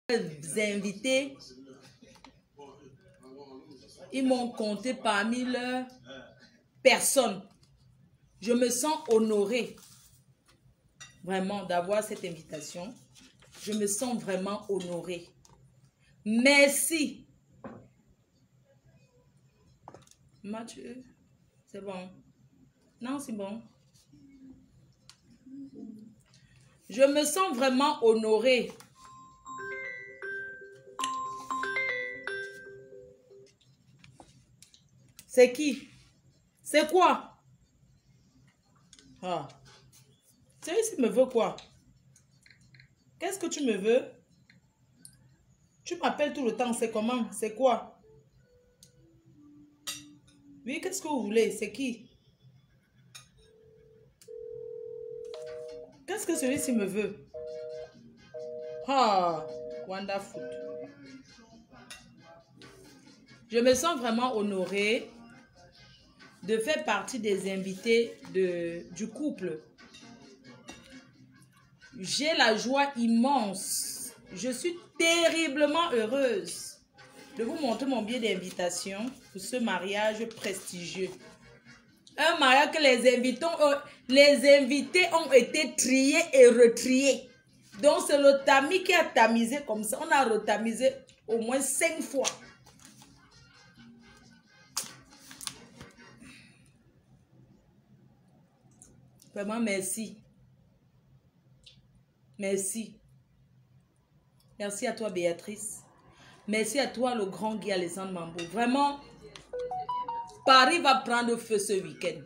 invités, ils m'ont compté parmi leurs personnes. Je me sens honorée vraiment d'avoir cette invitation. Je me sens vraiment honorée. Merci. Mathieu, c'est bon. Non, c'est bon. Je me sens vraiment honorée. C'est qui? C'est quoi? Ah. Tu me veux quoi? Qu'est-ce que tu me veux? Tu m'appelles tout le temps, c'est comment? C'est quoi? Oui, qu'est-ce que vous voulez? C'est qui? Qu'est-ce que celui-ci me veut? Ah, wonderful. Je me sens vraiment honorée de faire partie des invités du couple. J'ai la joie immense. Je suis terriblement heureuse de vous montrer mon billet d'invitation pour ce mariage prestigieux. Un mariage que les invités ont été triés et retriés. Donc c'est le tamis qui a tamisé comme ça. On a retamisé au moins 5 fois. Vraiment, merci. Merci. Merci à toi, Béatrice. Merci à toi, le grand Guy Alexandre Mambo. Vraiment, Paris va prendre feu ce week-end.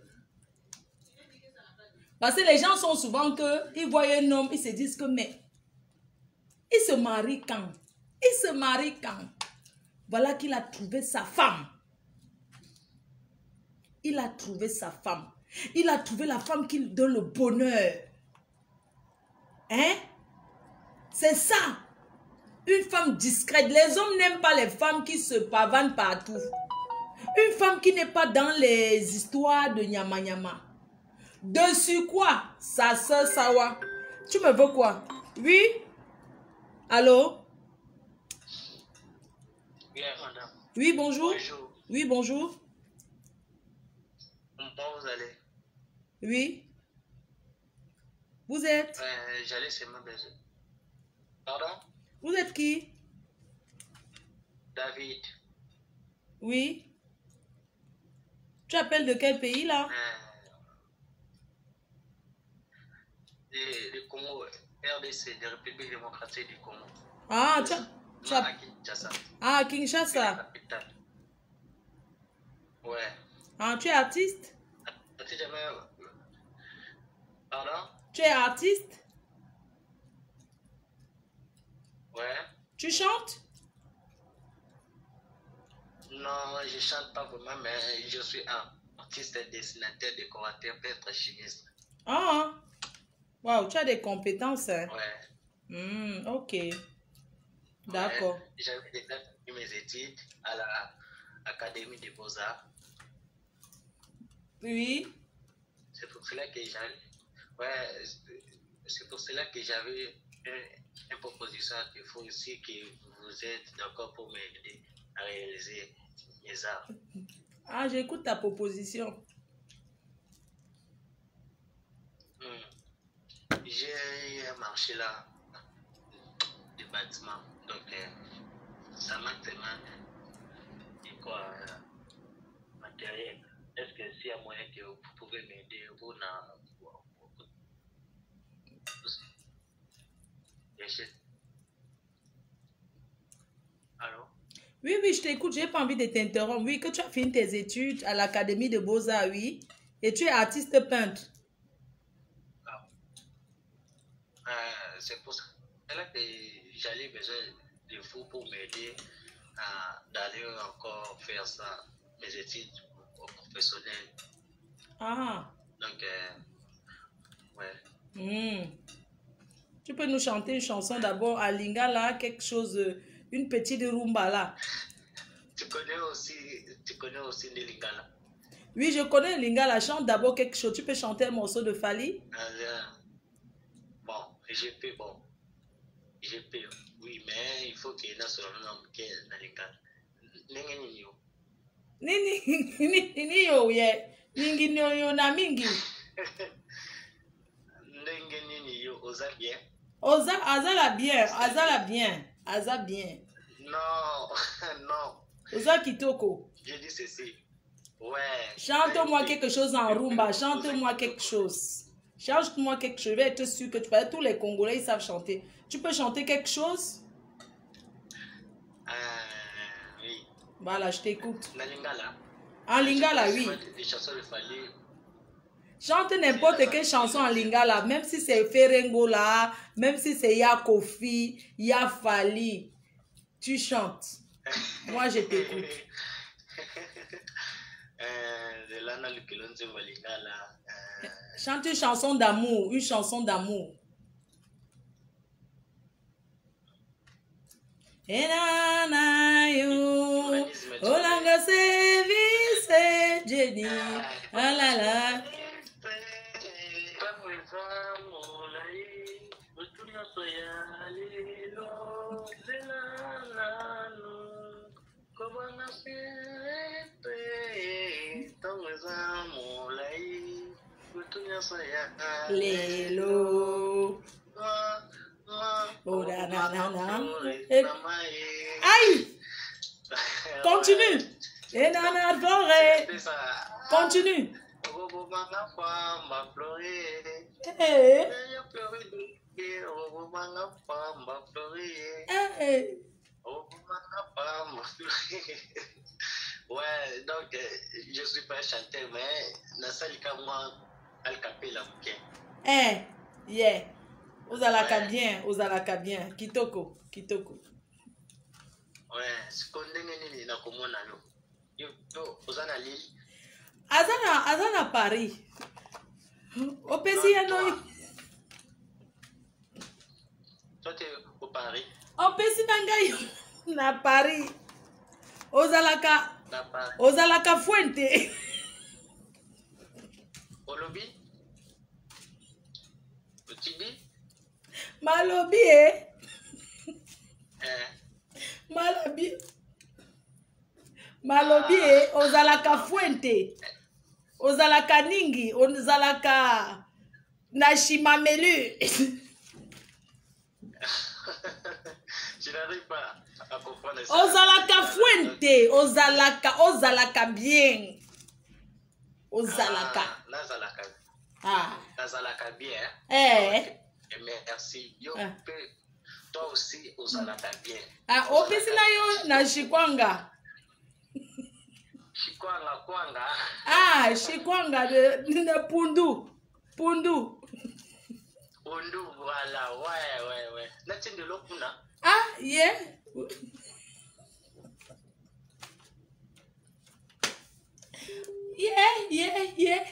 Parce que les gens sont souvent que, ils voient un homme, ils se disent que, mais, il se marie quand? Il se marie quand? Voilà qu'il a trouvé sa femme. Il a trouvé sa femme. Il a trouvé la femme qui lui donne le bonheur. Hein? C'est ça. Une femme discrète. Les hommes n'aiment pas les femmes qui se pavanent partout. Une femme qui n'est pas dans les histoires de nyama nyama. Dessus quoi? Sa soeur Sawa. Tu me veux quoi? Oui? Allô? Bien, madame. Oui, bonjour. Bonjour. Oui, bonjour. Comment vous allez? Oui. Vous êtes? J'allais seulement besoin. Pardon? Vous êtes qui? David. Oui. Tu appelles de quel pays là? Le Congo, RDC, de République démocratique du Congo. Ah, tu as Kinshasa. Ah, Kinshasa. Ouais. Ah, tu es artiste? Pardon? Tu es artiste? Ouais. Tu chantes? Non, je chante pas vraiment, mais je suis artiste, dessinateur, décorateur, peintre, chimiste. Ah, waouh, tu as des compétences. Hein? Ouais. Ok. D'accord. Ouais. J'avais déjà fait mes études à l'Académie des Beaux-Arts. Oui. C'est pour cela que j'avais... Ouais, c'est pour cela que j'avais une proposition. Il faut aussi que vous êtes d'accord pour m'aider à réaliser mes arts. Ah, j'écoute ta proposition. J'ai un marché là, de bâtiments. Donc, ça manque tellement de quoi, matériel. Est-ce que s'il y a moyen que vous pouvez m'aider, vous Allô? Oui, oui, je t'écoute. J'ai pas envie de t'interrompre. Oui, que tu as fini tes études à l'Académie de Beaux-Arts, oui. Et tu es artiste peintre. C'est pour cela que j'allais besoin de vous pour m'aider d'aller encore faire ça, mes études professionnelles. Ah. Donc, ouais. Tu peux nous chanter une chanson d'abord à Lingala, quelque chose, une petite rumba là. Tu connais aussi les Lingala? Oui, je connais Lingala. Chante d'abord quelque chose. Tu peux chanter un morceau de Fali? Bon, je GP, oui, mais il faut qu'il y ait un seul nom qui est dans les cas. Nini yo ye. Mingi yo na mingi. Nini yo, osa bien. Oza, azala bien, azala bien, aza bien. Non, non. Oza kitoko. Je dis ceci. Ouais. Chante-moi quelque chose en rumba, chante-moi quelque chose. Chante-moi quelque chose, je vais être sûr que tu peux. Tous les Congolais, ils savent chanter. Tu peux chanter quelque chose? Oui. Voilà, je t'écoute. En lingala. En lingala, oui. Des chansons de Fali. Chante n'importe quelle chanson en lingala, même si c'est Ferengola, même si c'est Yakofi, Yafali. Tu chantes. Moi, je t'écoute. Chante une chanson d'amour, une chanson d'amour. Olanga service Jenny. Ah la la. Lelo. Oh la la la la. Aïe. Continue. Et nana forêt. Continue. Ouais, donc je suis pas chanteur, mais dans ce cas, moi, al capella. Yeah. Ozalaka bien, ozalaka bien. Kitoko, kitoko. Ouais, ce qu'on dit, na komona yo, ozana Lille. Azana Paris. Opesi ya no. Toi, tu es au Paris. Opesi na ngai na Paris. Ozalaka. Na Paris. Ozalaka Fuente. Olobi. Tu dis? Malobi Malobi ozalaka Fuente. Ozalaka Ningi, ozalaka Nashimamelu. Je n'arrive pas à comprendre ça. Ozalaka Fuente, ozalaka bien. Ozalaka. Nazalaka. Nazalaka bien. Merci. Yo, toi aussi, ozalaka bien. Opesi na yo na Shikwanga. Shikwanga, kwanga. Shikwanga de Pundu. Pundu, voilà, ouais. Natine de l'Okuna. Yeah. Yeah.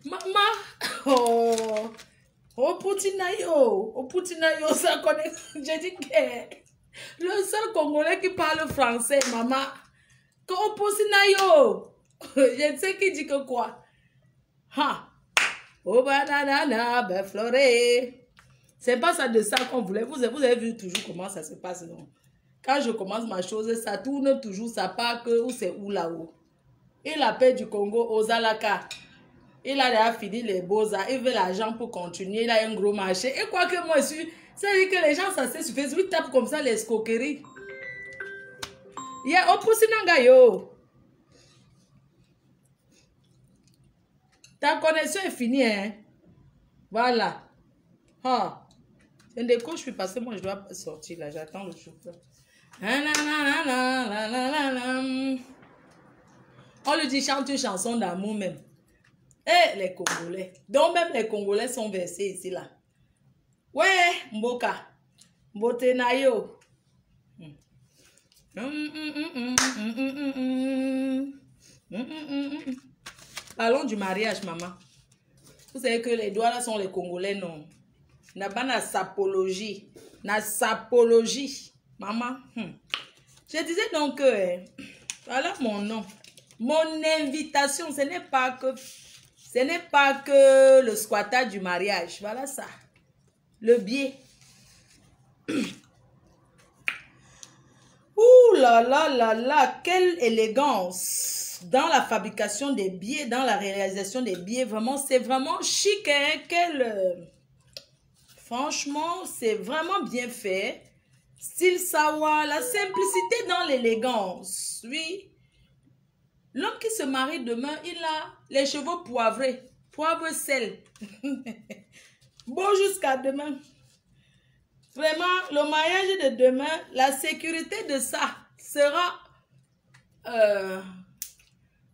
Mama. Oputinayo, ça connaît. J'ai dit que le seul Congolais qui parle français, maman. Oputinayo. Je ne sais qui dit que quoi. Oh banana, floré. C'est pas ça de ça qu'on voulait. Vous avez vu toujours comment ça se passe. Non? Quand je commence ma chose, ça tourne toujours, ça part que où c'est où là-haut. Et la paix du Congo, Ozalaka. Il a déjà fini les beaux-arts. Il veut l'argent pour continuer. Il a un gros marché. Et quoi que moi, je suis... C'est-à-dire que les gens s'asseyent sur Facebook, ils tapent comme ça les escroqueries. Il y a Opusinanga yo. Ta connexion est finie, hein? Voilà. Je décroche, puis parce que moi, je dois sortir là. J'attends le chauffeur. On lui dit chante une chanson d'amour même. Les Congolais. Donc même les Congolais sont versés ici là. Ouais, Mboka. Mbotenayo. Parlons du mariage, maman. Vous savez que les doigts là sont les Congolais, non? N'a pas na sapologie. Na sapologie. Maman. Je disais donc que... voilà mon nom. Mon invitation, ce n'est pas que le squattage du mariage. Voilà ça. Le biais. là là là là, quelle élégance dans la fabrication des billets, dans la réalisation des billets. Vraiment, c'est vraiment chic, hein? Franchement, c'est vraiment bien fait. Style Sawa, la simplicité dans l'élégance. Oui. L'homme qui se marie demain, il a les cheveux poivrés. Poivre sel. Bon jusqu'à demain. Vraiment, le mariage de demain, la sécurité de ça sera...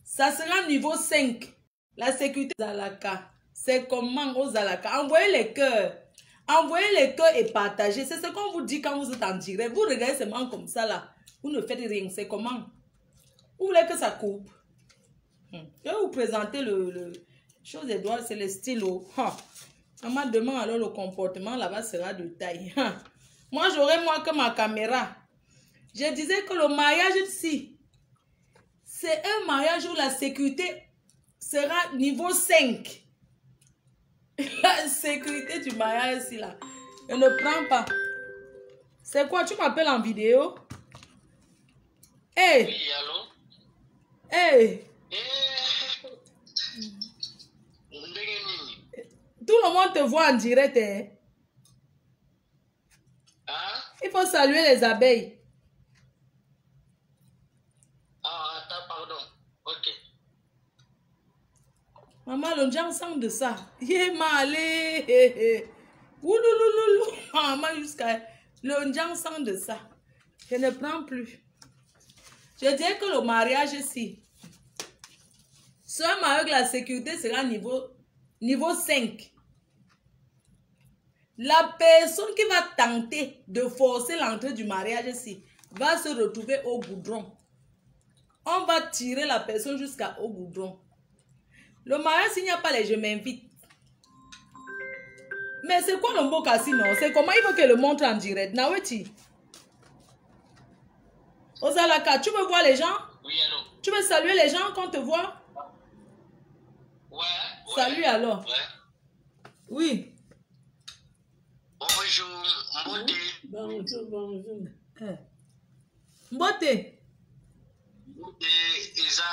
ça sera niveau 5. La sécurité aux Zalaka. C'est comment aux Zalaka. Envoyez les cœurs. Envoyez les cœurs et partagez. C'est ce qu'on vous dit quand vous êtes en direct. Vous regardez seulement comme ça là. Vous ne faites rien. C'est comment? Vous voulez que ça coupe? Je vais vous présenter le chose d'Edouard, c'est le stylo. Maman demande alors le comportement là-bas sera de taille. Moi j'aurai moins que ma caméra. Je disais que le mariage ici, c'est un mariage où la sécurité sera niveau 5. La sécurité du mariage ici là. Je ne prends pas. C'est quoi? Tu m'appelles en vidéo? Hey! Oui, allô? Hey! Tout le monde te voit en direct. Hein? Hein? Il faut saluer les abeilles. Ah, attends, pardon. Ok. Maman, le njang sang de ça. Yé, malé. Ouloulouloulou. Maman, jusqu'à... Le njang sang de ça. Je ne prends plus. Je dirais que le mariage ici, seulement avec la sécurité sera niveau 5. La personne qui va tenter de forcer l'entrée du mariage ici va se retrouver au goudron. On va tirer la personne jusqu'au goudron. Le mariage, s'il n'y a pas les je m'invite. Mais c'est quoi le mot casino? C'est comment il veut que le montre en direct? Naweti. Ozalaka, tu veux voir les gens? Oui, allô? Tu veux saluer les gens quand on te voit? Ouais. Salut alors. Ouais. Oui. Bonjour, Mbote. Bonjour. Mbote. Mbote, Isa,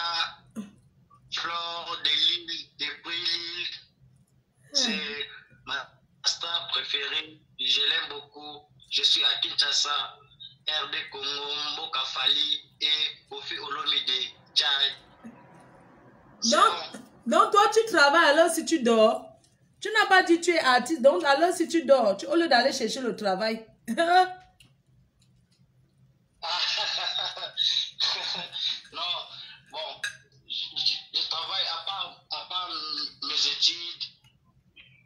Flore de Lille, de Brille. C'est ma star préférée. Je l'aime beaucoup. Je suis à Kinshasa, RD Congo, Mboka Fali et Kofi Olomide. Tchai. Donc toi, tu travailles alors si tu dors. Tu n'as pas dit tu es artiste. Donc alors si tu dors, au lieu d'aller chercher le travail. Non, bon, je travaille à part mes études.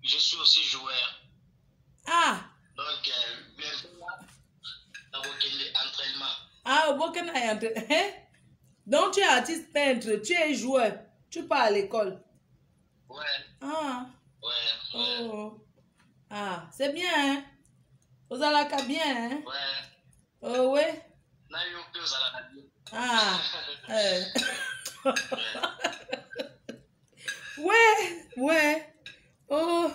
Je suis aussi joueur. Ah. Donc, bientôt, dans l'entraînement. Ah, au Burkina Faso. Donc tu es artiste peintre, tu es joueur, tu pars à l'école. Ouais. Ah. Ouais. Oh. Ah, c'est bien, hein? Vous allez bien, hein? Ouais. Oh, ouais. Ah. Ouais. Oh.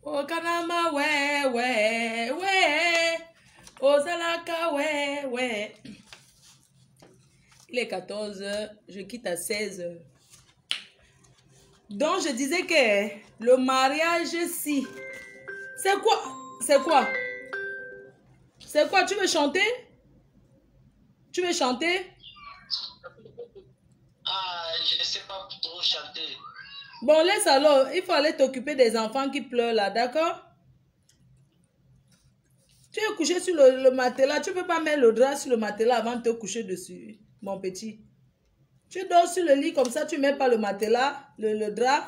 Oh, Kanama, ouais. Oh, Zalaka, ouais. Il est 14h, je quitte à 16h. Donc, je disais que le mariage, si. C'est quoi? Tu veux chanter? Ah, je ne sais pas trop chanter. Bon, laisse alors. Il faut aller t'occuper des enfants qui pleurent là, d'accord? Tu es couché sur le matelas. Tu ne peux pas mettre le drap sur le matelas avant de te coucher dessus, mon petit. Tu dors sur le lit comme ça, tu ne mets pas le matelas, le drap.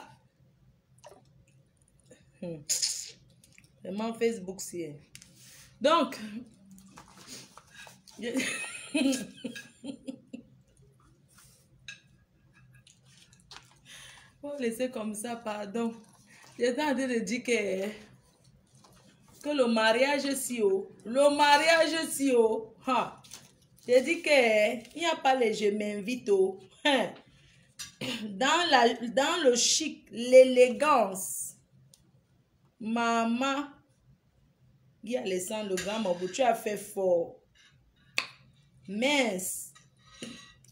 Vraiment Facebook, si. Donc, faut laisser comme ça, pardon. J'étais en train de dire que le mariage si haut. J'ai dit qu'il n'y a pas les je m'invite au. Dans le chic, l'élégance. Maman, Guy Alessandre, le grand Mabou, tu as fait fort. Mince.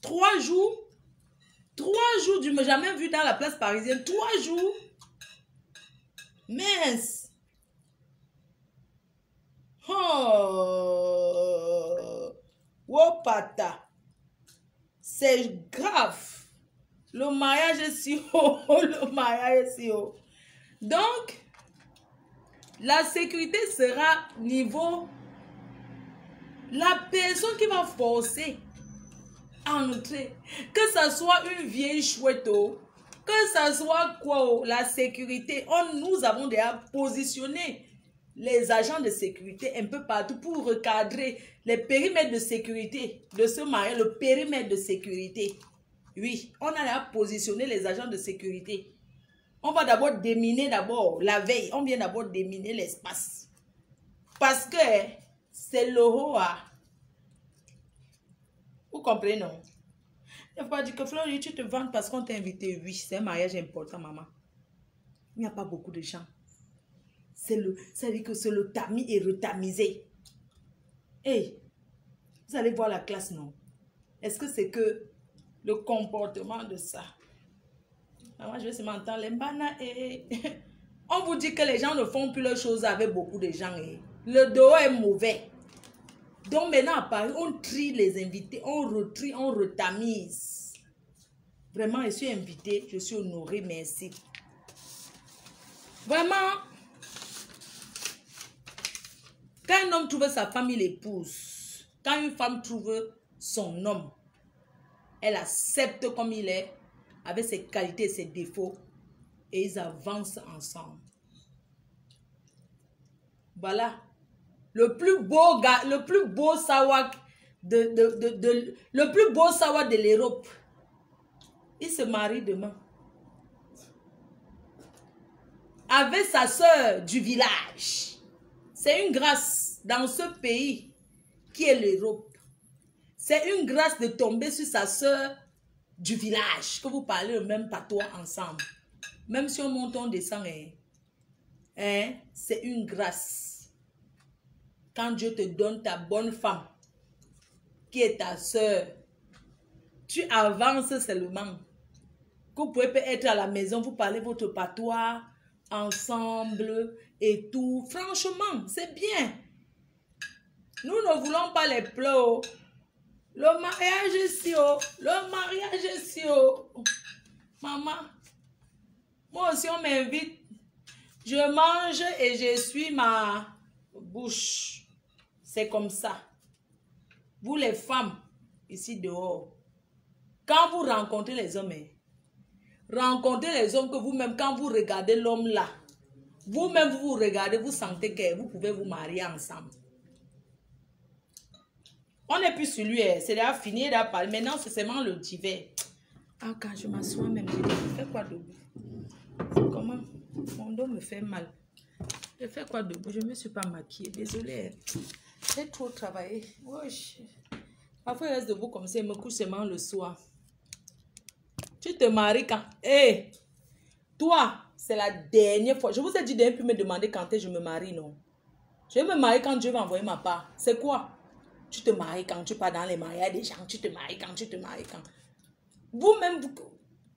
3 jours. 3 jours, je ne m'ai jamais vu dans la place parisienne. 3 jours. Mince. Oh. Wopata. C'est grave. Le mariage est si haut. Le mariage est si haut. Donc, la sécurité sera niveau... La personne qui va forcer à entrer, que ça soit une vieille chouette, que ça soit quoi, la sécurité, nous avons déjà positionné les agents de sécurité un peu partout pour recadrer les périmètres de sécurité de ce mariage, le périmètre de sécurité. Oui, on a déjà positionné les agents de sécurité. On va d'abord déminer la veille, on vient d'abord déminer l'espace. Parce que c'est le Hoa. Vous comprenez, non? Il ne faut pas dire que Flori, tu te vantes parce qu'on t'a invité. Oui, c'est un mariage important, maman. Il n'y a pas beaucoup de gens. Ça veut dire que c'est le tamis est retamisé. Hey, vous allez voir la classe, non? Est-ce que c'est que le comportement de ça? Maman, je vais se m'entendre. Les mbana et... On vous dit que les gens ne font plus leurs choses avec beaucoup de gens. Le dos est mauvais. Donc maintenant à Paris, on trie les invités, on retrie, on retamise. Vraiment, je suis invitée, je suis honorée, merci. Vraiment, quand un homme trouve sa femme, il l'épouse. Quand une femme trouve son homme, elle accepte comme il est, avec ses qualités et ses défauts, et ils avancent ensemble. Voilà. Le plus beau gars, le plus beau sawa le plus beau sawa de l'Europe. Il se marie demain. Avec sa soeur du village. C'est une grâce dans ce pays qui est l'Europe. C'est une grâce de tomber sur sa soeur du village. Que vous parlez le même patois ensemble. Même si on monte, on descend. C'est une grâce. Quand Dieu te donne ta bonne femme, qui est ta soeur, tu avances seulement. Que vous pouvez être à la maison, vous parlez votre patois ensemble et tout. Franchement, c'est bien. Nous ne voulons pas les pleurs. Le mariage est si haut. Le mariage est si haut. Maman, moi aussi on m'invite. Je mange et je suis ma bouche. C'est comme ça. Vous les femmes, ici dehors, quand vous rencontrez les hommes, rencontrez les hommes que vous-même, quand vous regardez l'homme là, vous-même vous regardez, vous sentez que vous pouvez vous marier ensemble. On n'est plus sur lui, c'est déjà fini, maintenant c'est seulement le divers. Ah, quand je m'assois même, je fais quoi debout? Comment? Mon dos me fait mal. Je fais quoi debout? Je ne me suis pas maquillée, désolée. J'ai trop travaillé. Wesh. Parfois, il reste debout comme ça, il me couche seulement le soir. Tu te maries quand? Hé! Toi, c'est la dernière fois. Je vous ai dit de ne plus me demander quand je me marie, non? Je vais me marier quand Dieu va envoyer ma part. C'est quoi? Tu te maries quand tu pars dans les mariages des gens. Tu te maries quand, tu te maries quand. Vous-même,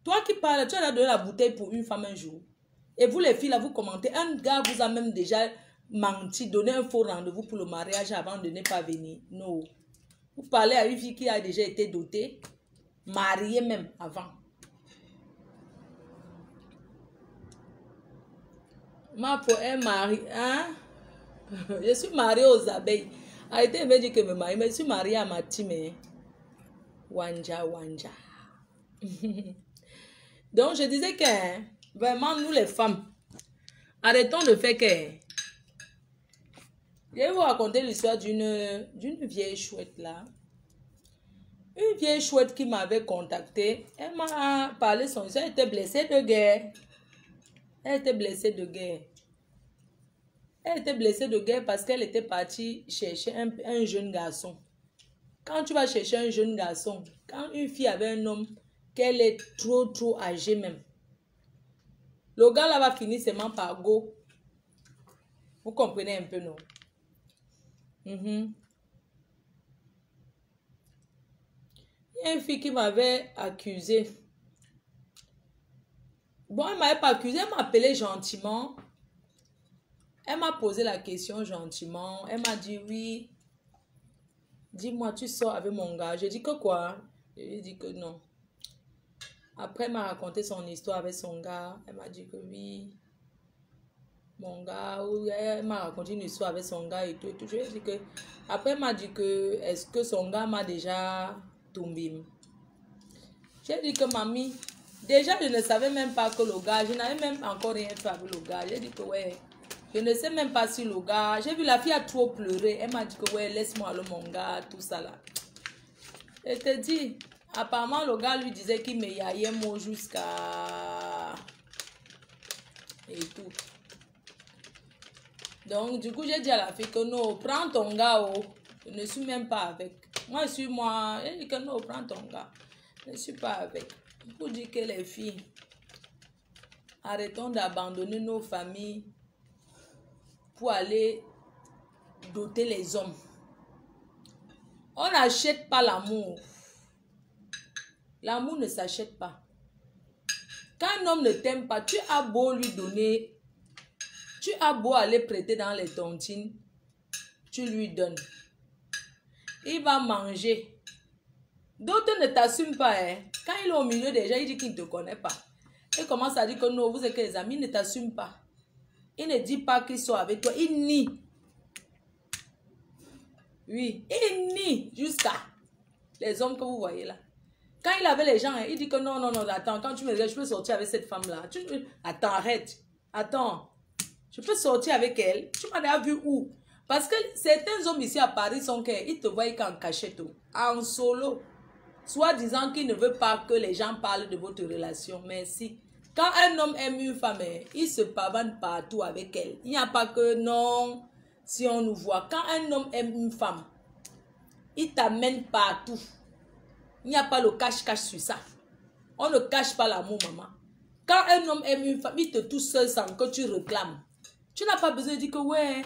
toi qui parles, tu as donné la bouteille pour une femme un jour. Et vous les filles, là, vous commentez. Un gars vous a même déjà menti, donné un faux rendez-vous pour le mariage avant de ne pas venir. Non. Vous parlez à une fille qui a déjà été dotée, mariée même avant. Ma pour un mari, hein? Je suis mariée aux abeilles. Arrêtez de me dire que je me marie, mais je suis mariée à ma team. Wanja, wanja. Donc, je disais que, vraiment, nous les femmes, arrêtons de faire que... Je vais vous raconter l'histoire d'une vieille chouette là. Une vieille chouette qui m'avait contacté. Elle m'a parlé son histoire. Elle était blessée de guerre. Elle était blessée de guerre. Elle était blessée de guerre parce qu'elle était partie chercher un jeune garçon. Quand tu vas chercher un jeune garçon, quand une fille avait un homme, qu'elle est trop âgée même, le gars là va finir seulement par go. Vous comprenez un peu, non? une fille qui m'avait accusé. Bon, elle ne m'avait pas accusé, elle m'a appelé gentiment. Elle m'a posé la question gentiment. Elle m'a dit oui. Dis-moi, tu sors avec mon gars. J'ai dit que quoi? J'ai dit que non. Après, elle m'a raconté son histoire avec son gars. Elle m'a dit que oui. Mon gars, elle m'a raconté une histoire avec son gars et tout. Et tout. Je lui ai dit que... Après, elle m'a dit que est-ce que son gars m'a déjà tombé? J'ai dit que mamie, déjà je ne savais même pas que le gars, je n'avais même encore rien fait avec le gars. J'ai dit que ouais, je ne sais même pas si le gars, j'ai vu la fille a trop pleuré. Elle m'a dit que ouais, laisse-moi aller mon gars, tout ça là. Je te dis, apparemment le gars lui disait qu'il me yaillait moi jusqu'à... et tout. Donc du coup j'ai dit à la fille que non, prends ton gars, oh. Je ne suis même pas avec. Moi je suis moi, j'ai dit que non, prends ton gars. Je ne suis pas avec. Pour dire que les filles, arrêtons d'abandonner nos familles pour aller doter les hommes. On n'achète pas l'amour. L'amour ne s'achète pas. Quand un homme ne t'aime pas, tu as beau lui donner, tu as beau aller prêter dans les tontines, tu lui donnes. Il va manger. D'autres ne t'assument pas. Hein. Quand il est au milieu des gens, il dit qu'il ne te connaît pas. Il commence à dire que non, vous êtes que les amis, il ne t'assume pas. Il ne dit pas qu'ils sont avec toi. Il nie. Oui, il nie jusqu'à les hommes que vous voyez là. Quand il avait les gens, hein, il dit que non, non, non, attends, quand tu me regardes, je peux sortir avec cette femme-là. Attends, arrête. Attends. Je peux sortir avec elle. Tu m'as déjà vu où? Parce que certains hommes ici à Paris sont qu'ils te voient qu'en cachette, en solo. Soit disant qu'il ne veut pas que les gens parlent de votre relation. Merci. Quand un homme aime une femme, il se pavane partout avec elle. Il n'y a pas que non, si on nous voit. Quand un homme aime une femme, il t'amène partout. Il n'y a pas le cache-cache sur ça. On ne cache pas l'amour, maman. Quand un homme aime une femme, il te touche seul sans que tu réclames. Tu n'as pas besoin de dire que ouais,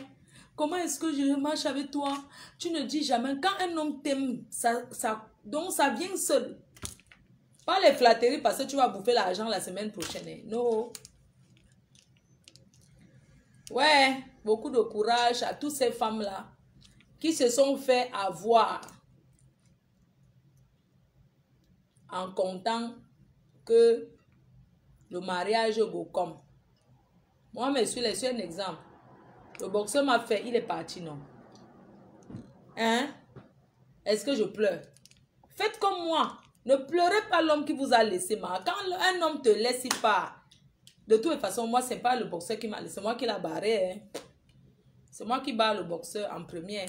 comment est-ce que je marche avec toi? Tu ne dis jamais. Quand un homme t'aime, donc ça vient seul. Pas les flatteries parce que tu vas bouffer l'argent la semaine prochaine. Non. Ouais, beaucoup de courage à toutes ces femmes-là qui se sont fait avoir en comptant que le mariage est beau comme. Moi, monsieur, je suis un exemple. Le boxeur m'a fait, il est parti, non? Hein? Est-ce que je pleure? Faites comme moi. Ne pleurez pas l'homme qui vous a laissé. Quand un homme te laisse, il part. De toute façon, moi, ce n'est pas le boxeur qui m'a laissé. C'est moi qui l'ai barré. Hein? C'est moi qui barre le boxeur en première.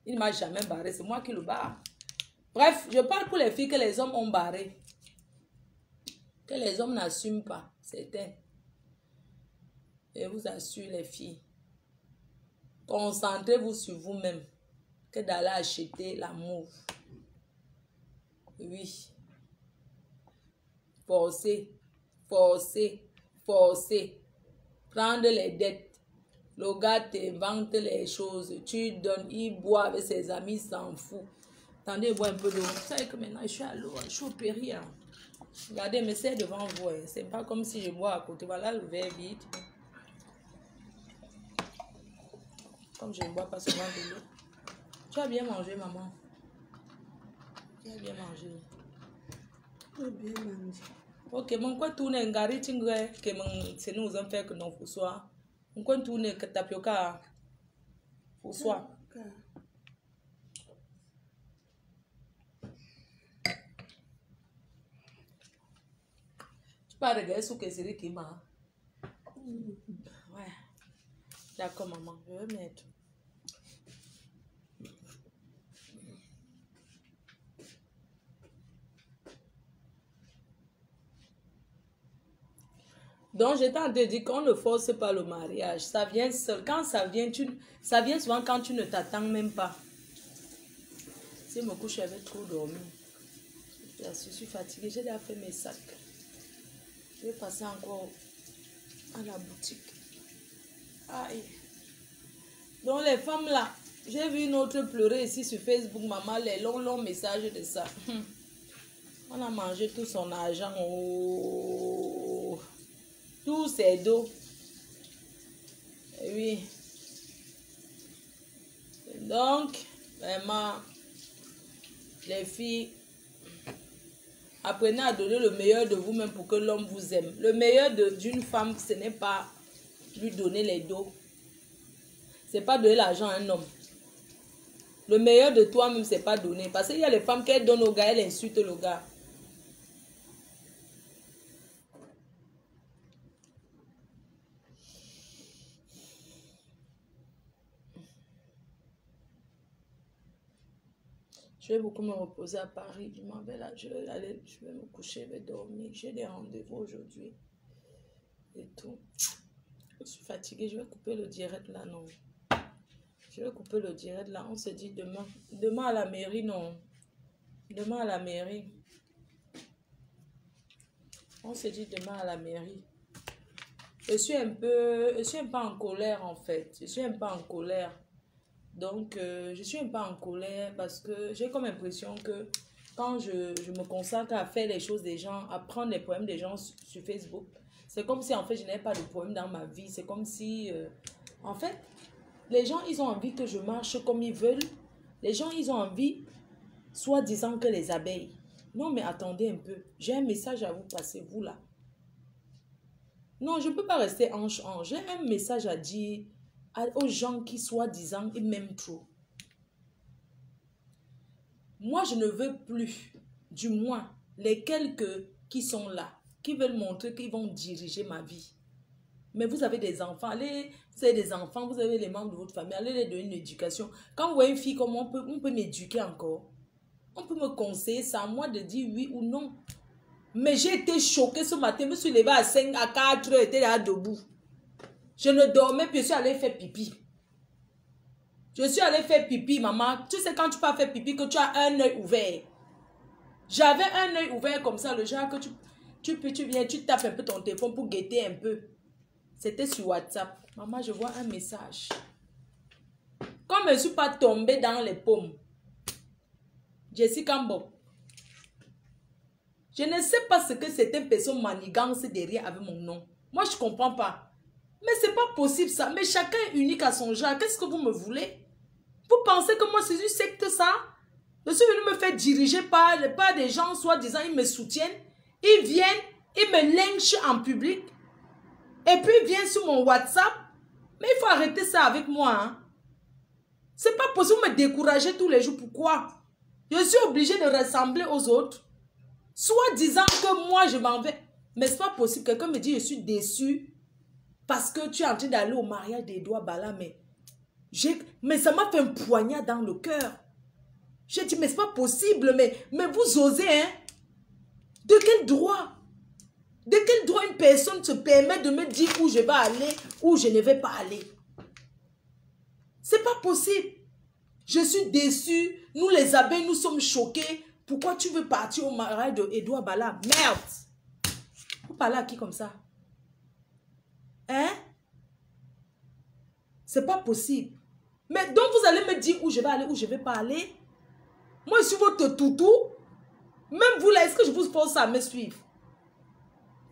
Il ne m'a jamais barré. C'est moi qui le barre. Bref, je parle pour les filles que les hommes ont barré. Que les hommes n'assument pas. C'était. Je vous assure, les filles. Concentrez-vous sur vous-même. Que d'aller acheter l'amour. Oui. Forcez. Forcez. Forcez. Prendre les dettes. Le gars t'invente les choses. Tu donnes. Il boit avec ses amis. Il s'en fout. Attendez, bois un peu d'eau. Vous savez que maintenant, je suis à l'eau. Je suis au péri. Hein. Regardez, mais c'est devant vous. Hein. C'est pas comme si je bois à côté. Voilà le verre vide. Comme je ne bois pas souvent de l'eau. Tu as bien mangé, maman? Tu as bien mangé? J'ai bien mangé. Ok, mon quoi tourne un gari tingwe que mon c'est nous en fait que non pour soi. Mon quoi tourne que tapioca pour soi. Tu parles de ce que c'est qui m'a. Ouais. D'accord, maman, je vais mettre. Donc, j'étais en train de dire qu'on ne force pas le mariage. Ça vient seul. Quand ça vient, ça vient souvent quand tu ne t'attends même pas. Si je me couche, j'avais trop dormi. Je suis fatiguée. J'ai déjà fait mes sacs. Je vais passer encore à la boutique. Aïe. Donc, les femmes là, j'ai vu une autre pleurer ici sur Facebook, maman, les longs messages de ça. On a mangé tout son argent. Oh. Tous ses dos. Oui. Donc, vraiment, les filles, apprenez à donner le meilleur de vous-même pour que l'homme vous aime. Le meilleur d'une femme, ce n'est pas lui donner les dos. Ce n'est pas donner l'argent à un homme. Le meilleur de toi-même, ce n'est pas donner. Parce qu'il y a les femmes qui donnent au gars, elles insultent le gars. Je vais beaucoup me reposer à Paris. Je m'en vais là, je vais me coucher, je vais dormir. J'ai des rendez-vous aujourd'hui. Et tout. Je suis fatiguée, je vais couper le direct là, non. Je vais couper le direct là. On se dit demain. Demain à la mairie, non. Demain à la mairie. On se dit demain à la mairie. Je suis un peu en colère en fait. Je suis un peu en colère. Donc, je suis un peu en colère parce que j'ai comme impression que quand je me consacre à faire les choses des gens, à prendre les problèmes des gens sur Facebook, c'est comme si en fait je n'avais pas de problème dans ma vie. C'est comme si, en fait, les gens, ils ont envie que je marche comme ils veulent. Les gens, ils ont envie, soi-disant que les abeilles. Non, mais attendez un peu. J'ai un message à vous passer, vous là. Non, je ne peux pas rester ange-ange. J'ai un message à dire aux gens qui, soi-disant, ils m'aiment trop. Moi, je ne veux plus, du moins, les quelques qui sont là, qui veulent montrer qu'ils vont diriger ma vie. Mais vous avez des enfants, allez, vous avez des enfants, vous avez les membres de votre famille, allez les donner une éducation. Quand vous voyez une fille comme moi, on peut m'éduquer encore. On peut me conseiller, c'est à moi de dire oui ou non. Mais j'ai été choquée ce matin, je me suis levée à 5, à 4 heures, j'étais là debout. Je ne dormais plus, je suis allée faire pipi. Je suis allée faire pipi, maman. Tu sais quand tu peux faire pipi, que tu as un œil ouvert. J'avais un œil ouvert comme ça, le genre que tu viens, tu tapes un peu ton téléphone pour guetter un peu. C'était sur WhatsApp. Maman, je vois un message. Comme je ne suis pas tombée dans les pommes. Jessica Mbob. Je ne sais pas ce que c'était une personne manigance derrière avec mon nom. Moi, je ne comprends pas. Mais c'est pas possible ça. Mais chacun est unique à son genre. Qu'est-ce que vous me voulez? Vous pensez que moi, c'est une secte ça? Je suis venu me faire diriger par des gens, soi-disant, ils me soutiennent. Ils viennent, ils me lynchent en public. Et puis, ils viennent sur mon WhatsApp. Mais il faut arrêter ça avec moi. Hein? C'est pas possible de me décourager tous les jours. Pourquoi? Je suis obligée de ressembler aux autres. Soi-disant que moi, je m'en vais. Mais c'est pas possible. Quelqu'un me dit, je suis déçue. Parce que tu es en train d'aller au mariage d'Edouard Bala, mais ça m'a fait un poignard dans le cœur. J'ai dit, mais c'est pas possible, mais vous osez, hein? De quel droit? De quel droit une personne se permet de me dire où je vais aller, où je ne vais pas aller? C'est pas possible. Je suis déçue. Nous, les abeilles, nous sommes choqués. Pourquoi tu veux partir au mariage d'Edouard Bala? Merde! Vous parlez à qui comme ça? Hein? C'est pas possible. Mais donc vous allez me dire où je vais aller, où je vais pas aller. Moi je suis votre toutou. Même vous là, est-ce que je vous force à me suivre?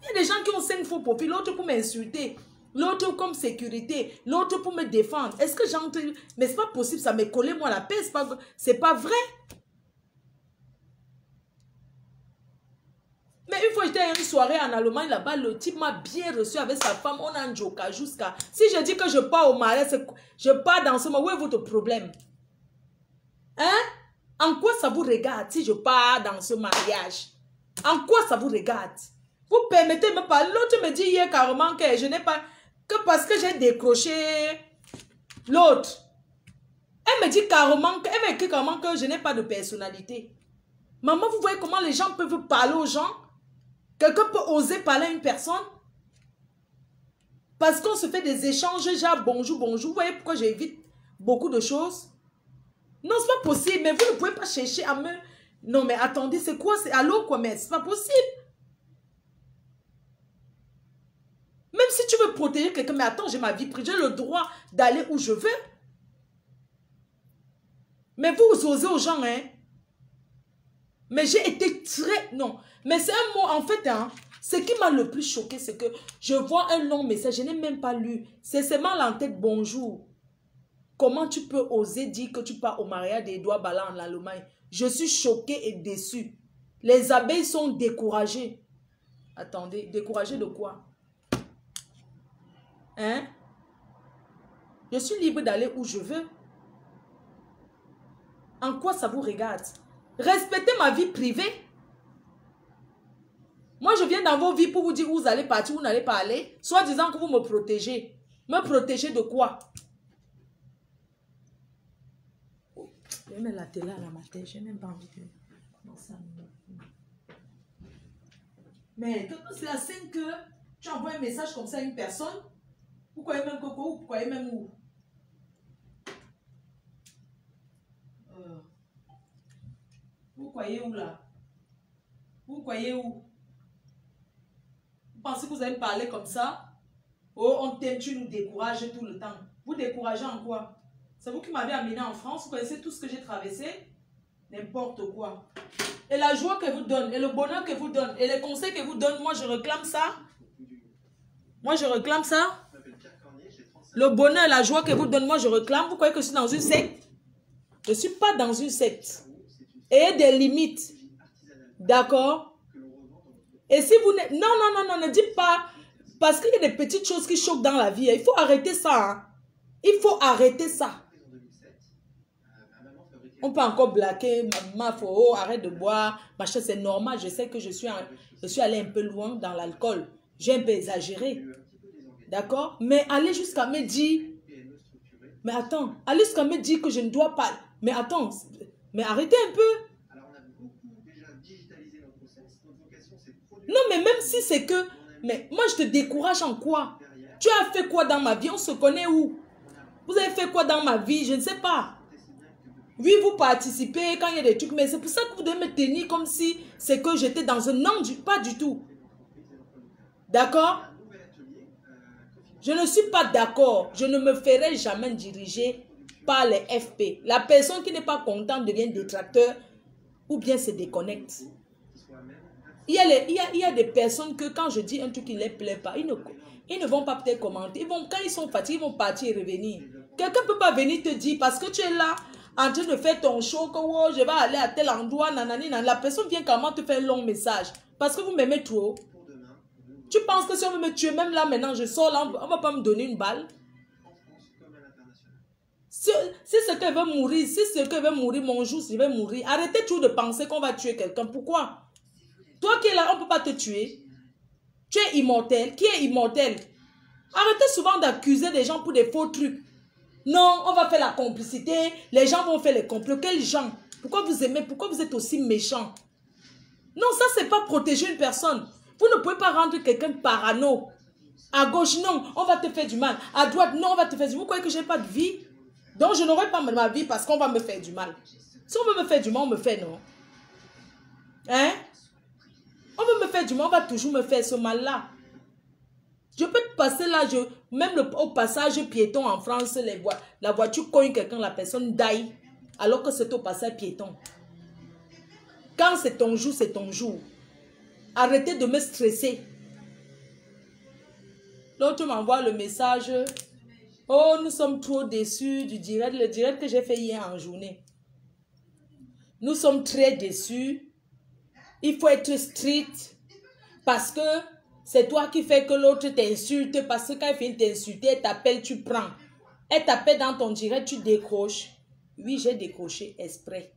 Il y a des gens qui ont 5 faux profils, l'autre pour m'insulter, l'autre comme sécurité, l'autre pour me défendre. Est-ce que j'entre? Mais c'est pas possible, ça m'est collé moi la paix, c'est pas vrai. Mais une fois j'étais à une soirée en Allemagne là-bas, le type m'a bien reçu avec sa femme, on a un joker jusqu'à... Si je dis que je pars au mariage, je pars dans ce moment, où est votre problème? Hein? En quoi ça vous regarde si je pars dans ce mariage? En quoi ça vous regarde? Vous permettez de me parler. L'autre me dit hier carrément que je n'ai pas... Que parce que j'ai décroché l'autre. Elle me dit carrément que... Elle m'écrit carrément que je n'ai pas de personnalité. Maman, vous voyez comment les gens peuvent parler aux gens? Quelqu'un peut oser parler à une personne? Parce qu'on se fait des échanges, genre bonjour, bonjour. Vous voyez pourquoi j'évite beaucoup de choses? Non, c'est pas possible. Mais vous ne pouvez pas chercher à me... Non, mais attendez, c'est quoi? C'est allô, quoi? Mais c'est pas possible. Même si tu veux protéger quelqu'un, mais attends, j'ai ma vie privée, j'ai le droit d'aller où je veux. Mais vous osez aux gens, hein? Mais j'ai été très... Non. Mais c'est un mot, en fait, hein, ce qui m'a le plus choqué, c'est que je vois un long message, je n'ai même pas lu. C'est seulement l'entête bonjour. Comment tu peux oser dire que tu pars au mariage d'Edouard Bala en Allemagne? Je suis choquée et déçue. Les abeilles sont découragées. Attendez, découragées de quoi? Hein? Je suis libre d'aller où je veux. En quoi ça vous regarde? Respectez ma vie privée. Moi, je viens dans vos vies pour vous dire où vous allez partir, où vous n'allez pas aller. Soit disant que vous me protégez. Me protéger de quoi? Je vais mettre la télé à la matin. Je n'ai même pas envie de... Mais quand c'est à 5 heures, tu envoies un message comme ça à une personne. Vous croyez même Coco, vous croyez même où? Vous croyez où là? Vous croyez où? Vous pensez que vous allez parler comme ça? Oh, on t'aime, tu nous décourages tout le temps. Vous découragez en quoi? C'est vous qui m'avez amené en France. Vous connaissez tout ce que j'ai traversé? N'importe quoi. Et la joie que vous donne, et le bonheur que vous donne, et les conseils que vous donne, moi je réclame ça. Moi je réclame ça. Le bonheur et la joie que vous donne, moi je réclame. Vous croyez que je suis dans une secte? Je ne suis pas dans une secte. Et des limites. D'accord? Et si vous... Non, ne dites pas... Parce qu'il y a des petites choses qui choquent dans la vie. Il faut arrêter ça. Hein. Il faut arrêter ça. On peut encore blaguer. Maman, faut arrête de boire. Machin, c'est normal. Je sais que je suis allé un peu loin dans l'alcool. J'ai un peu exagéré. D'accord? Mais aller jusqu'à me dire... Mais attends. Aller jusqu'à me dire que je ne dois pas... Mais attends. Mais arrêtez un peu. Non, mais même si c'est que... Mais moi, je te décourage en quoi? Tu as fait quoi dans ma vie? On se connaît où? Vous avez fait quoi dans ma vie? Je ne sais pas. Oui, vous participez quand il y a des trucs, mais c'est pour ça que vous devez me tenir comme si c'est que j'étais dans un... Non, pas du tout. D'accord? Je ne suis pas d'accord. Je ne me ferai jamais diriger par les FP. La personne qui n'est pas contente devient détracteur ou bien se déconnecte. Il y a des personnes que quand je dis un truc qui ne les plaît pas, ils ne vont pas peut-être commenter. Quand ils sont fatigués, ils vont partir et revenir. Quelqu'un ne peut pas venir te dire parce que tu es là en train de faire ton show, que oh, je vais aller à tel endroit, nanani, nanani. La personne vient comment te faire un long message parce que vous m'aimez trop. Tu penses que si on veut me tuer, même là maintenant, je sors là, on ne va pas me donner une balle. Si ce qu'elle veut mourir, si ce qu'elle veut mourir, mon jour, je vais mourir. Arrêtez toujours de penser qu'on va tuer quelqu'un. Pourquoi? Toi qui es là, on ne peut pas te tuer. Tu es immortel. Qui est immortel? Arrêtez souvent d'accuser des gens pour des faux trucs. Non, on va faire la complicité. Les gens vont faire les complots. Quels gens? Pourquoi vous aimez? Pourquoi vous êtes aussi méchants? Non, ça, c'est pas protéger une personne. Vous ne pouvez pas rendre quelqu'un parano. À gauche, non, on va te faire du mal. À droite, non, on va te faire du mal. Vous croyez que je n'ai pas de vie? Donc, je n'aurai pas ma vie parce qu'on va me faire du mal. Si on veut me faire du mal, on me fait, non? Hein? On veut me faire du mal, on va toujours me faire ce mal-là. Je peux te passer là, même au passage piéton en France, la voiture cogne quelqu'un, la personne die, alors que c'est au passage piéton. Quand c'est ton jour, c'est ton jour. Arrêtez de me stresser. L'autre m'envoie le message. Oh, nous sommes trop déçus du direct, le direct que j'ai fait hier en journée. Nous sommes très déçus. Il faut être strict parce que c'est toi qui fais que l'autre t'insulte. Parce que quand elle finit t'insulter, elle t'appelle, tu prends. Elle t'appelle dans ton direct, tu décroches. Oui, j'ai décroché exprès.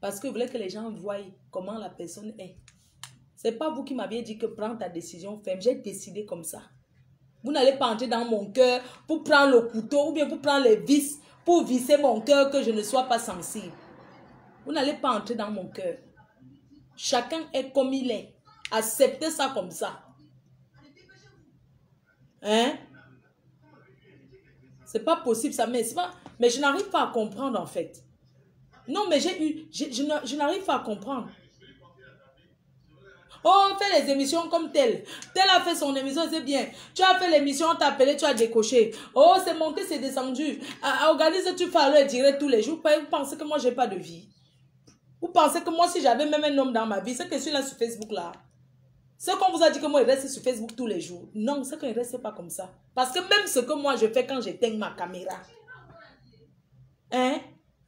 Parce que vous voulez que les gens voient comment la personne est. Ce n'est pas vous qui m'aviez dit que prends ta décision ferme. J'ai décidé comme ça. Vous n'allez pas entrer dans mon cœur pour prendre le couteau ou bien pour prendre les vis pour visser mon cœur que je ne sois pas sensible. Vous n'allez pas entrer dans mon cœur. Chacun est comme il est. Acceptez ça comme ça. Hein? C'est pas possible ça. Mais je n'arrive pas à comprendre en fait. Non, mais je n'arrive pas à comprendre. Oh, on fait les émissions comme tel. Tel a fait son émission, c'est bien. Tu as fait l'émission, on t'a appelé, tu as décoché. Oh, c'est monté, c'est descendu. Organise, tu fais alors direct tous les jours. Vous pensez que moi, je n'ai pas de vie. Vous pensez que moi, si j'avais même un homme dans ma vie, c'est que je suis là sur Facebook là. C'est qu'on vous a dit que moi, il reste sur Facebook tous les jours. Non, c'est qu'il ne reste pas comme ça. Parce que même ce que moi, je fais quand j'éteins ma caméra, hein,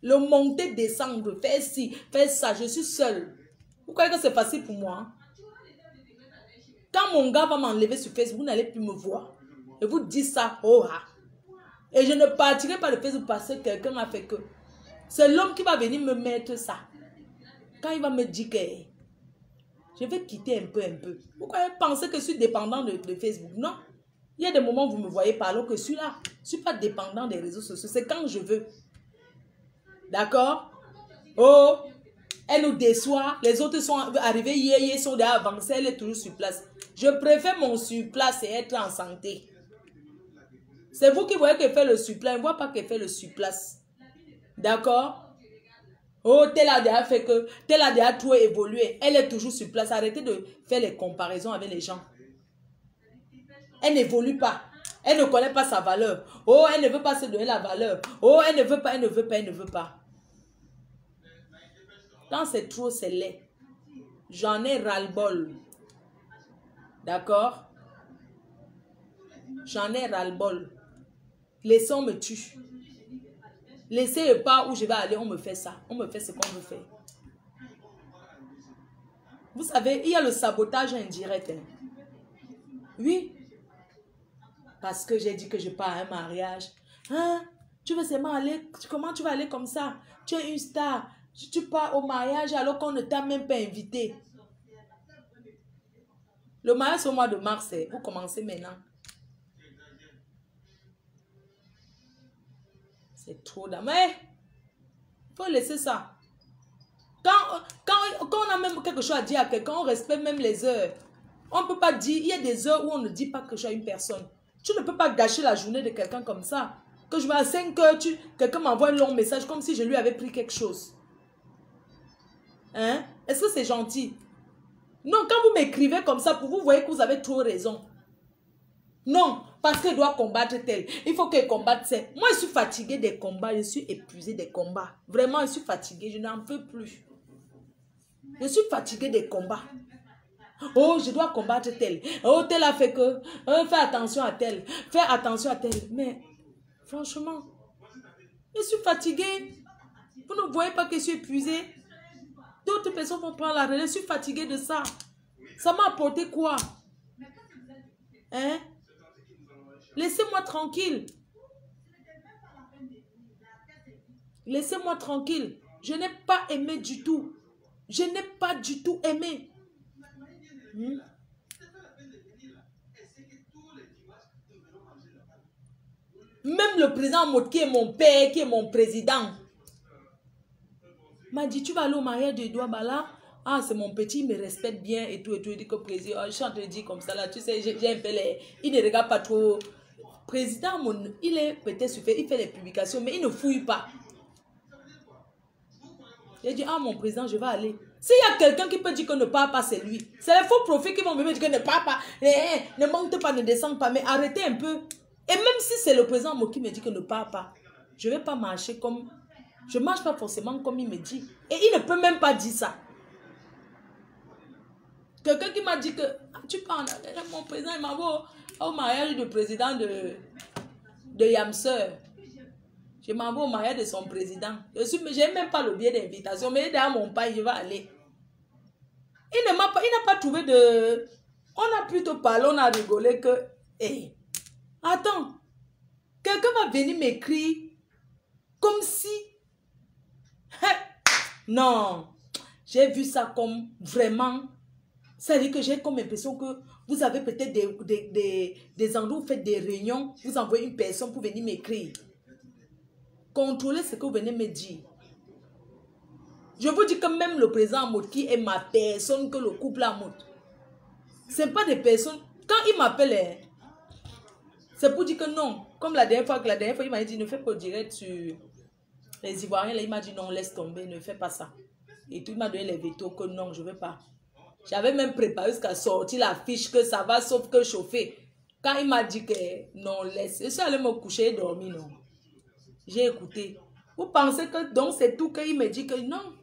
le monter, descendre, faire ci, faire ça, je suis seule. Vous croyez que c'est facile pour moi? Quand mon gars va m'enlever sur Facebook, vous n'allez plus me voir. Et vous dites ça, oh ah. Et je ne partirai pas de Facebook parce que quelqu'un a fait que. C'est l'homme qui va venir me mettre ça. Quand il va me dire que je vais quitter un peu. Pourquoi vous pensez que je suis dépendant de Facebook? Non. Il y a des moments où vous me voyez pas alors que je suis là. Je ne suis pas dépendant des réseaux sociaux. C'est quand je veux. D'accord? Oh, elle nous déçoit. Les autres sont arrivés hier, ils sont déjà avancés. Elle est toujours sur place. Je préfère mon sur place et être en santé. C'est vous qui voyez qu'elle fait le sur place. Je ne vois pas qu'elle fait le sur place. D'accord? Oh, tel a déjà fait que, tel a déjà tout évolué. Elle est toujours sur place. Arrêtez de faire les comparaisons avec les gens. Elle n'évolue pas. Elle ne connaît pas sa valeur. Oh, elle ne veut pas se donner la valeur. Oh, elle ne veut pas, elle ne veut pas, elle ne veut pas. Quand c'est trop, c'est laid. J'en ai ras-le-bol. D'accord? J'en ai ras-le-bol. Laissez, on me tue. Laissez pas où je vais aller, on me fait ça. On me fait ce qu'on veut faire. Vous savez, il y a le sabotage indirect. Hein? Oui. Parce que j'ai dit que je pars à un mariage. Hein? Tu veux seulement aller? Comment tu vas aller comme ça? Tu es une star. Tu pars au mariage alors qu'on ne t'a même pas invité. Le mariage c'est au mois de mars. Vous commencez maintenant. C'est trop d'âme. Il faut laisser ça. Quand on a même quelque chose à dire à quelqu'un, on respecte même les heures. On ne peut pas dire, il y a des heures où on ne dit pas quelque chose à une personne. Tu ne peux pas gâcher la journée de quelqu'un comme ça. Que je vais à 5 heures, quelqu'un m'envoie un long message comme si je lui avais pris quelque chose. Hein? Est-ce que c'est gentil? Non, quand vous m'écrivez comme ça, pour vous voyez que vous avez trop raison. Non, parce qu'elle doit combattre tel. Il faut qu'elle combatte ça. Moi, je suis fatiguée des combats. Je suis épuisée des combats. Vraiment, je suis fatiguée. Je n'en peux plus. Je suis fatiguée des combats. Oh, je dois combattre tel. Oh, tel a fait que. Fais attention à tel. Fais attention à tel. Mais, franchement, je suis fatiguée. Vous ne voyez pas que je suis épuisée? D'autres personnes vont prendre la relève. Je suis fatiguée de ça. Ça m'a apporté quoi? Hein? Laissez-moi tranquille. Laissez-moi tranquille. Je n'ai pas aimé du tout. Je n'ai pas du tout aimé. Même le président Mot, qui est mon père, qui est mon président, m'a dit, tu vas aller au mariage de Douabala? Ah, c'est mon petit, il me respecte bien et tout. Il dit que président, je suis en train de dire comme ça là, tu sais, j'ai un peu les... Il ne regarde pas trop. Président, il est peut-être sur il fait les publications, mais il ne fouille pas. J'ai dit, ah mon président, je vais aller. S'il y a quelqu'un qui peut dire que ne part pas, c'est lui. C'est les faux profils qui vont me dire que ne part pas. Ne monte pas, ne descend pas, mais arrêtez un peu. Et même si c'est le président qui me dit que ne part pas, je ne vais pas marcher comme... Je ne marche pas forcément comme il me dit. Et il ne peut même pas dire ça. Quelqu'un qui m'a dit que tu parles, mon président, il m'a vu au mariage du président de Yamseur. Je m'en vais au mariage de son président. Je n'ai même pas le billet d'invitation, mais derrière mon père, je vais aller. Il n'a pas trouvé de... On a plutôt parlé, on a rigolé que... Hey, attends, quelqu'un va venir m'écrire comme si... Non, j'ai vu ça comme vraiment... C'est-à-dire que j'ai comme l'impression que vous avez peut-être des endroits où vous faites des réunions, vous envoyez une personne pour venir m'écrire. Contrôlez ce que vous venez me dire. Je vous dis que même le président Amout, qui est ma personne que le couple Amout, ce n'est pas des personnes... Quand il m'appelle, c'est pour dire que non. Comme la dernière fois, il m'a dit, ne fais pas direct sur les Ivoiriens. Là, il m'a dit, non, laisse tomber, ne fais pas ça. Et tout, il m'a donné les vétos que non, je ne veux pas. J'avais même préparé jusqu'à sortir la fiche que ça va sauf que chauffer. Quand il m'a dit que non, laisse. Je suis allée me coucher et dormir, non. J'ai écouté. Vous pensez que donc c'est tout qu'il me dit que non.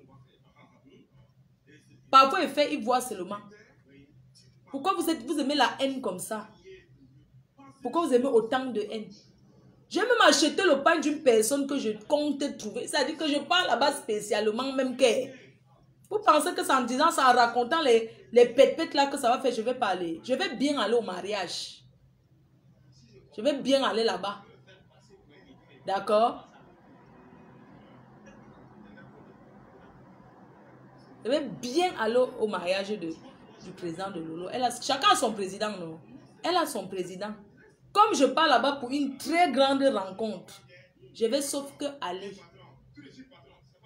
Parfois, il voit seulement. Pourquoi vous aimez la haine comme ça? Pourquoi vous aimez autant de haine? J'ai même acheté le pain d'une personne que je compte trouver. C'est-à-dire que je parle là-bas spécialement, même que... Vous pensez que c'est en disant ça, en racontant les pépettes là que ça va faire, je vais parler. Je vais bien aller au mariage. Je vais bien aller là-bas. D'accord? Je vais bien aller au mariage du président de Lolo. Chacun a son président, non? Elle a son président. Comme je pars là-bas pour une très grande rencontre, je vais sauf que aller.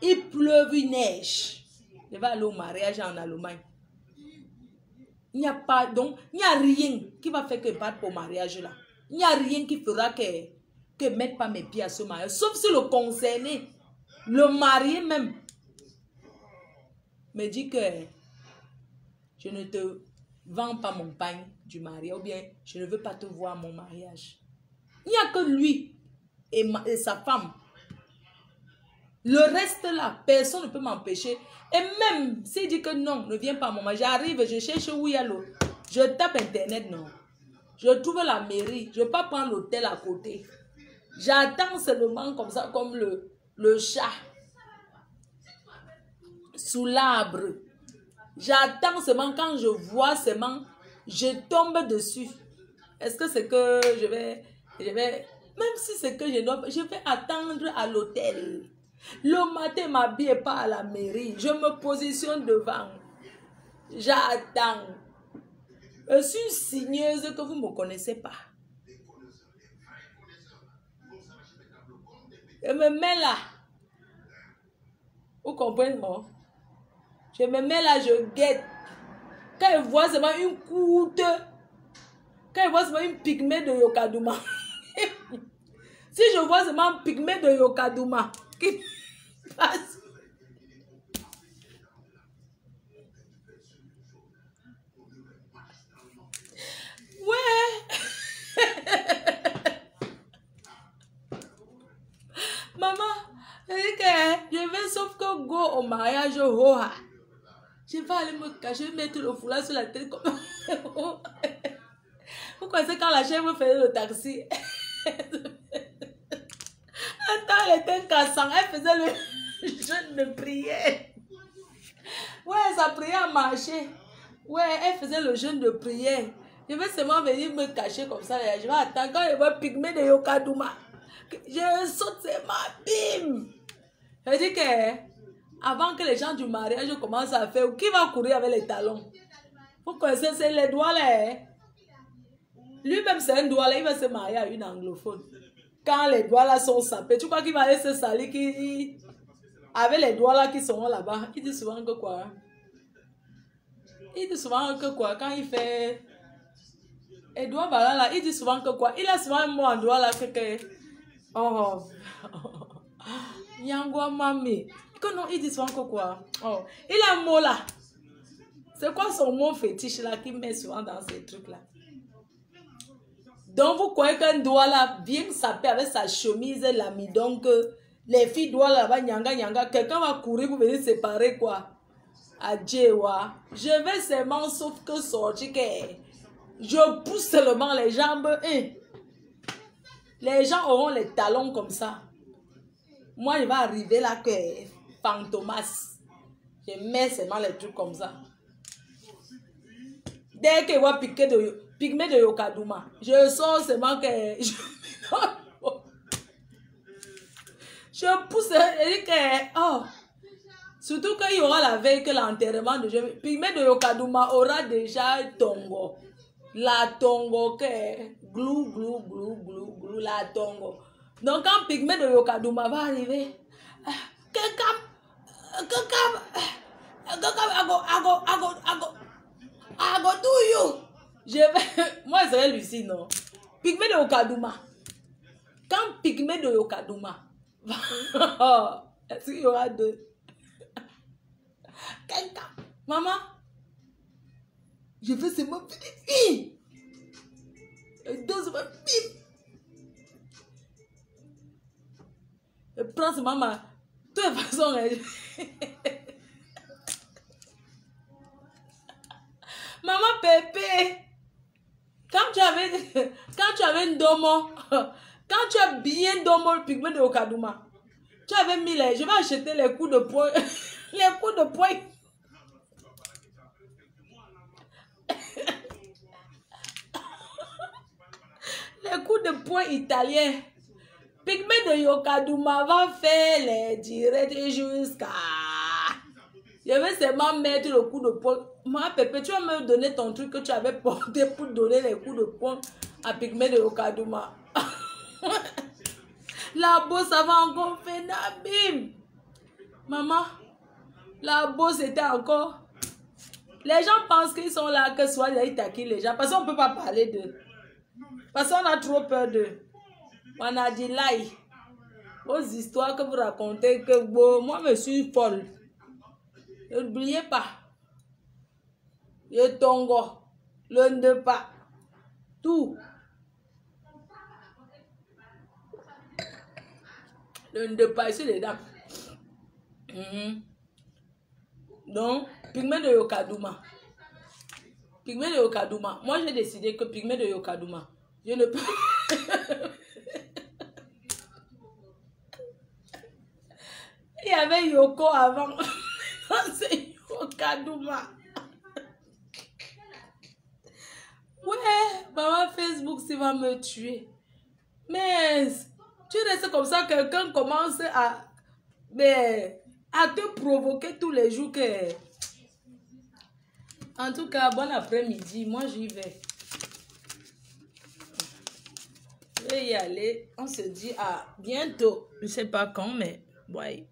Il pleuve, il neige. Je vais aller au mariage en Allemagne. Il n'y a pas, donc, il n'y a rien qui va faire que je parte pour le mariage là. Il n'y a rien qui fera que je ne mette pas mes pieds à ce mariage. Sauf si le concerné, le marié même, me dit que je ne te vends pas mon pain du mariage, ou bien je ne veux pas te voir à mon mariage. Il n'y a que lui et sa femme. Le reste là, personne ne peut m'empêcher. Et même s'il dit que non, ne viens pas à mon mariage, j'arrive, je cherche où il y a l'eau. Je tape internet, non. Je trouve la mairie, je ne vais pas prendre l'hôtel à côté. J'attends seulement comme ça, comme le chat. Sous l'arbre. J'attends seulement quand je vois seulement, je tombe dessus. Est-ce que c'est que je vais, même si c'est que je vais attendre à l'hôtel. Le matin, ma vie n'est pas à la mairie. Je me positionne devant. J'attends. Je suis une signeuse que vous ne me connaissez pas. Je me mets là. Vous comprenez, non? Je me mets là, je guette. Quand je vois seulement une courte, quand je vois seulement une pygmée de Yokadouma, si je vois seulement un pygmée de Yokadouma qui passe, ouais. Maman, je vais sauf que go au mariage Roha. Je vais aller me cacher, mettre le foulard sur la tête comme... Vous connaissez quand la chèvre faisait le taxi? Attends, elle était cassant. Elle faisait le jeûne de prière. Ouais, sa prière marchait. Ouais, elle faisait le jeûne de prière. Je vais seulement venir me cacher comme ça. Je vais attendre quand je vais pygmer de Yokadouma. Je saute, c'est ma bim. Je dis que avant que les gens du mariage commencent à faire, qui va courir avec les talons? Vous connaissez, c'est les doigts là. Lui-même, c'est un doigt là, il va se marier à une anglophone. Quand les doigts là sont sapés, tu crois qu'il va aller se salir avec les doigts là qui sont là-bas? Il dit souvent que quoi? Il dit souvent que quoi? Quand il fait... Et doigt là, il dit souvent que quoi? Il a souvent un mot en doigt là que... Oh... Yangwa mami. Que non, il dit souvent que quoi? Oh, il a un mot là. C'est quoi son mot fétiche là qu'il met souvent dans ces trucs là? Donc vous croyez qu'un doigt là, bien sapé avec sa chemise l'amidon, que les filles doivent là-bas, nyanga, quelqu'un va courir pour venir séparer quoi? Adjewa. Je vais seulement sauf que sortir que je pousse seulement les jambes. Les gens auront les talons comme ça. Moi, je vais arriver là que fantomas. Je mets seulement les trucs comme ça. Dès que je vois pygmée de Yokadouma, je sors seulement que... Je pousse et dis que... Oh, surtout qu'il y aura la veille que l'enterrement de jeune. Pygmée de Yokadouma aura déjà tongo. La tongo que... Glou, la tongo. Donc quand pygmée de Yokadouma va arriver, I go do you. Je vais... Moi, je serai Lucie, non? Pygmée de Yokadouma. Quand pygmée de Yokadouma, est-ce qu'il y aura deux? Maman, je veux seulement faire deux bim. Je prends ce maman. De toute façon, Maman Pépé, quand tu avais une domo, quand tu as bien domo le pigment de Okadouma, tu avais mis les... Je vais acheter les coups de poing. Les coups de poing. Les coups de poing italiens. Pigment de Yokadouma va faire les directs jusqu'à... Je vais seulement mettre le coup de poing. Moi, Pépé, tu vas me donner ton truc que tu avais porté pour donner les coups de poing à Pigment de Yokadouma. La bosse, ça va encore faire Nabim. Maman, la bosse était encore... Les gens pensent qu'ils sont là, que soit ils taquinent les gens. Parce qu'on ne peut pas parler d'eux. Parce qu'on a trop peur d'eux. On a dit là. Vos histoires que vous racontez, que bon, moi je suis folle. N'oubliez pas. Le tongo, le ndepa, tout. Le ndepa, ici les dames. Donc, Pigment de Yokadouma. Pigment de Yokadouma. Moi, j'ai décidé que Pigment de Yokadouma, je ne peux... Il y avait Yoko avant. C'est Yokadouma. Ouais, maman Facebook, ça va me tuer. Mais tu restes comme ça, quelqu'un commence à te provoquer tous les jours que... En tout cas, bon après-midi. Moi, j'y vais. Je vais y aller. On se dit à bientôt. Je ne sais pas quand, mais... ouais.